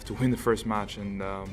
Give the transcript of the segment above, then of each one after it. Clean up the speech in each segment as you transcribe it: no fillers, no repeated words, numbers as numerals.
have to win the first match, and I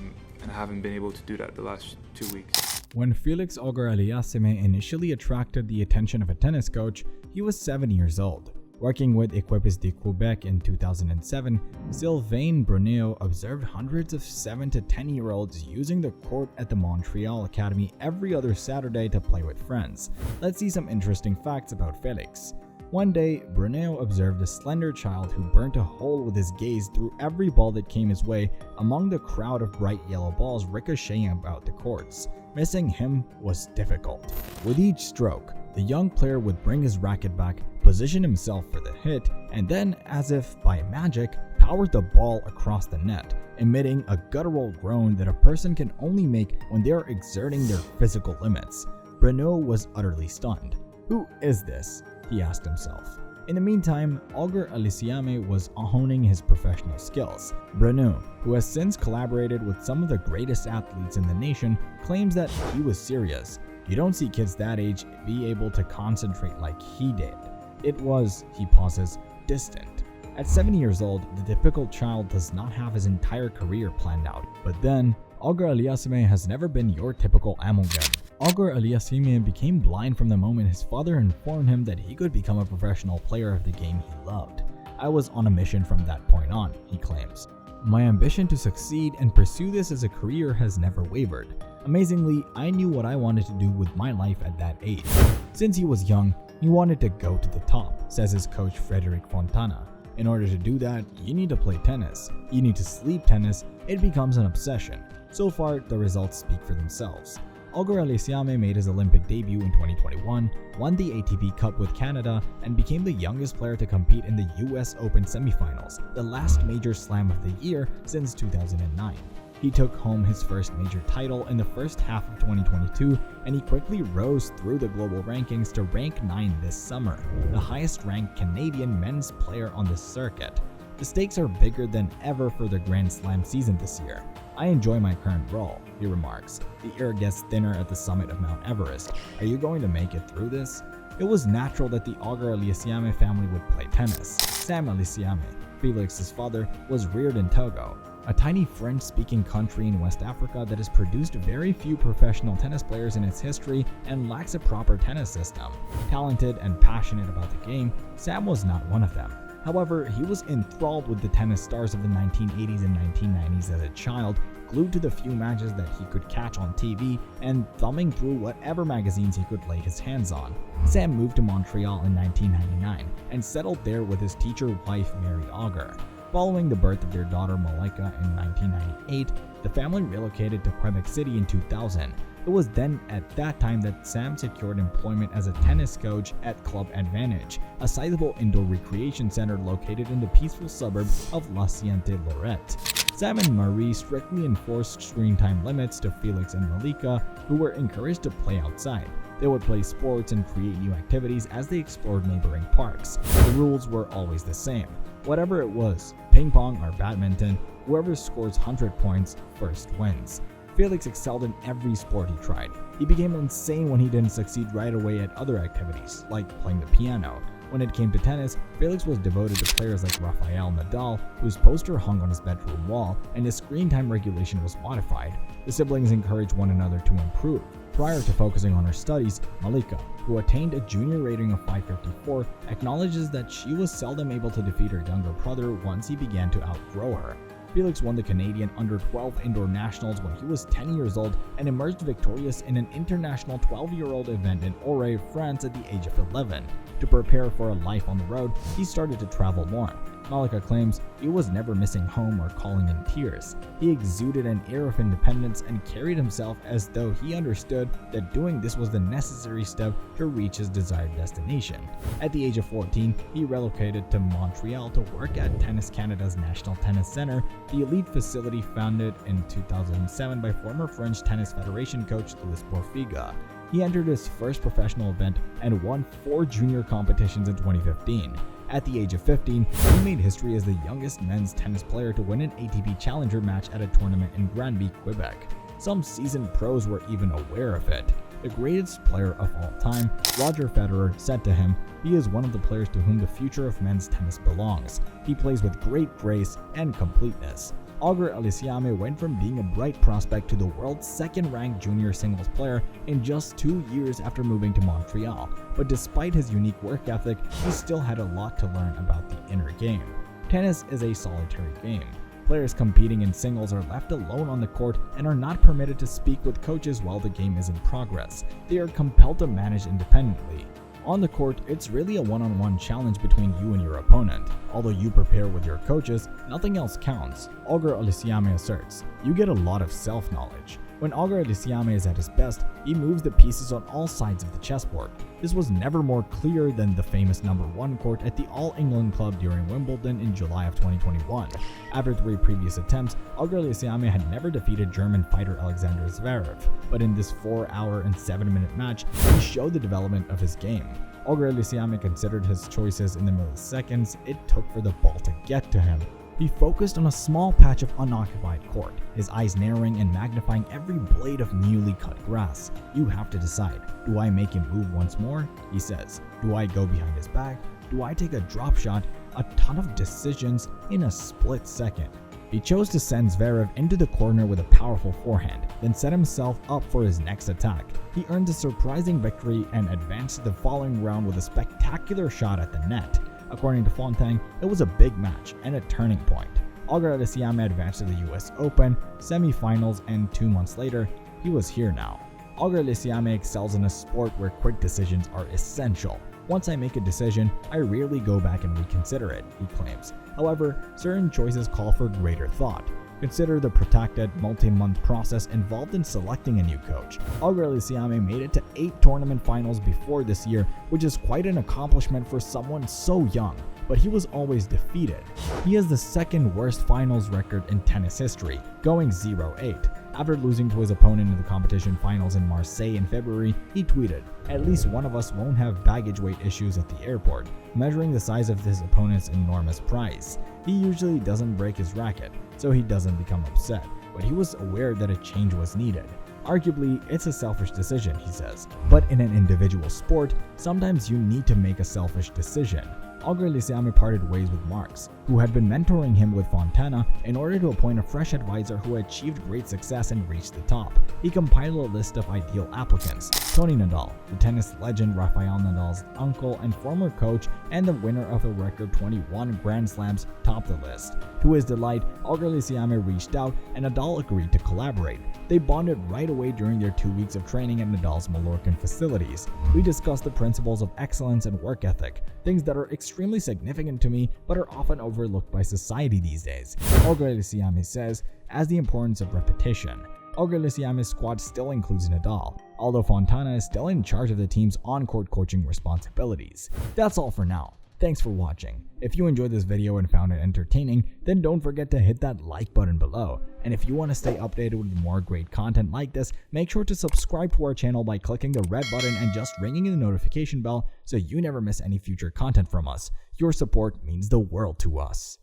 haven't been able to do that the last 2 weeks. When Felix Auger Aliassime initially attracted the attention of a tennis coach, he was 7 years old. Working with Equipes de Quebec in 2007, Sylvain Bruneau observed hundreds of 7 to 10-year-olds using the court at the Montreal Academy every other Saturday to play with friends. Let's see some interesting facts about Felix. One day, Bruneau observed a slender child who burnt a hole with his gaze through every ball that came his way among the crowd of bright yellow balls ricocheting about the courts. Missing him was difficult. With each stroke, the young player would bring his racket back, position himself for the hit, and then, as if by magic, power the ball across the net, emitting a guttural groan that a person can only make when they are exerting their physical limits. Bruneau was utterly stunned. "Who is this?" he asked himself. In the meantime, Auger Aliassime was honing his professional skills. Bruneau, who has since collaborated with some of the greatest athletes in the nation, claims that he was serious. "You don't see kids that age be able to concentrate like he did. It was," he pauses, "distant." At 7 years old, the typical child does not have his entire career planned out. But then, Auger Aliassime has never been your typical amalgam. Auger Aliassime became blind from the moment his father informed him that he could become a professional player of the game he loved. "I was on a mission from that point on," he claims. "My ambition to succeed and pursue this as a career has never wavered. Amazingly, I knew what I wanted to do with my life at that age. Since he was young, he wanted to go to the top," says his coach Frédéric Fontana. "In order to do that, you need to play tennis. You need to sleep tennis. It becomes an obsession." So far, the results speak for themselves. Auger Aliassime made his Olympic debut in 2021, won the ATP Cup with Canada, and became the youngest player to compete in the US Open semifinals, the last major slam of the year since 2009. He took home his first major title in the first half of 2022, and he quickly rose through the global rankings to rank 9 this summer, the highest ranked Canadian men's player on the circuit. "The stakes are bigger than ever for the Grand Slam season this year. I enjoy my current role," he remarks. The air gets thinner at the summit of Mount Everest. "Are you going to make it through this?" It was natural that the Auger Aliassime family would play tennis. Sam Aliassime, Felix's father, was reared in Togo, a tiny French-speaking country in West Africa that has produced very few professional tennis players in its history and lacks a proper tennis system. Talented and passionate about the game, Sam was not one of them. However, he was enthralled with the tennis stars of the 1980s and 1990s as a child, glued to the few matches that he could catch on TV, and thumbing through whatever magazines he could lay his hands on. Sam moved to Montreal in 1999 and settled there with his teacher wife Mary Auger. Following the birth of their daughter Malika in 1998, the family relocated to Quebec City in 2000. It was then at that time that Sam secured employment as a tennis coach at Club Advantage, a sizable indoor recreation center located in the peaceful suburb of La Sainte-Lorette. Sam and Marie strictly enforced screen time limits to Felix and Malika, who were encouraged to play outside. They would play sports and create new activities as they explored neighboring parks. The rules were always the same. Whatever it was, ping pong or badminton, whoever scores 100 points first wins. Felix excelled in every sport he tried. He became insane when he didn't succeed right away at other activities, like playing the piano. When it came to tennis, Felix was devoted to players like Rafael Nadal, whose poster hung on his bedroom wall, and his screen time regulation was modified. The siblings encouraged one another to improve. Prior to focusing on her studies, Malika, who attained a junior rating of 554, acknowledges that she was seldom able to defeat her younger brother once he began to outgrow her. Felix won the Canadian Under-12 Indoor Nationals when he was 10 years old and emerged victorious in an international 12-year-old event in Auray, France at the age of 11. To prepare for a life on the road, he started to travel more. Malika claims he was never missing home or calling in tears. He exuded an air of independence and carried himself as though he understood that doing this was the necessary step to reach his desired destination. At the age of 14, he relocated to Montreal to work at Tennis Canada's National Tennis Centre, the elite facility founded in 2007 by former French Tennis Federation coach Louis Porfiga. He entered his first professional event and won 4 junior competitions in 2015. At the age of 15, he made history as the youngest men's tennis player to win an ATP Challenger match at a tournament in Granby, Quebec. Some seasoned pros were even aware of it. The greatest player of all time, Roger Federer, said to him, "He is one of the players to whom the future of men's tennis belongs. He plays with great grace and completeness." Auger Aliassime went from being a bright prospect to the world's second-ranked junior singles player in just 2 years after moving to Montreal, but despite his unique work ethic, he still had a lot to learn about the inner game. Tennis is a solitary game. Players competing in singles are left alone on the court and are not permitted to speak with coaches while the game is in progress. They are compelled to manage independently. On the court, it's really a one-on-one challenge between you and your opponent. Although you prepare with your coaches, nothing else counts. Auger Aliassime asserts, you get a lot of self-knowledge. When Auger Aliassime is at his best, he moves the pieces on all sides of the chessboard. This was never more clear than the famous #1 court at the All England Club during Wimbledon in July of 2021. After 3 previous attempts, Auger Aliassime had never defeated German fighter Alexander Zverev, but in this 4-hour and 7-minute match, he showed the development of his game. Auger Aliassime considered his choices in the milliseconds it took for the ball to get to him. He focused on a small patch of unoccupied court, his eyes narrowing and magnifying every blade of newly cut grass. You have to decide, do I make him move once more? He says. Do I go behind his back? Do I take a drop shot? A ton of decisions in a split second. He chose to send Zverev into the corner with a powerful forehand, then set himself up for his next attack. He earned a surprising victory and advanced to the following round with a spectacular shot at the net. According to Fontaine, it was a big match and a turning point. Auger Aliassime advanced to the US Open, semi-finals, and 2 months later, he was here now. Auger Aliassime excels in a sport where quick decisions are essential. Once I make a decision, I rarely go back and reconsider it, he claims. However, certain choices call for greater thought. Consider the protracted multi-month process involved in selecting a new coach. Auger Aliassime made it to 8 tournament finals before this year, which is quite an accomplishment for someone so young, but he was always defeated. He has the second worst finals record in tennis history, going 0-8. After losing to his opponent in the competition finals in Marseille in February, he tweeted, "At least one of us won't have baggage weight issues at the airport," measuring the size of his opponent's enormous prize. He usually doesn't break his racket, so he doesn't become upset, but he was aware that a change was needed. Arguably, it's a selfish decision, he says, but in an individual sport, sometimes you need to make a selfish decision. Auger Aliassime parted ways with Marx, who had been mentoring him with Fontana in order to appoint a fresh advisor who achieved great success and reached the top. He compiled a list of ideal applicants. Tony Nadal, the tennis legend Rafael Nadal's uncle and former coach, and the winner of a record 21 Grand Slams, topped the list. To his delight, Auger Aliassime reached out and Nadal agreed to collaborate. They bonded right away during their 2 weeks of training at Nadal's Mallorcan facilities. We discussed the principles of excellence and work ethic, things that are extremely significant to me but are often overlooked by society these days. Auger Aliassime says, as the importance of repetition. Auger Aliassime's squad still includes Nadal, although Fontana is still in charge of the team's on-court coaching responsibilities. That's all for now. Thanks for watching. If you enjoyed this video and found it entertaining, then don't forget to hit that like button below. And if you want to stay updated with more great content like this, make sure to subscribe to our channel by clicking the red button and just ringing the notification bell so you never miss any future content from us. Your support means the world to us.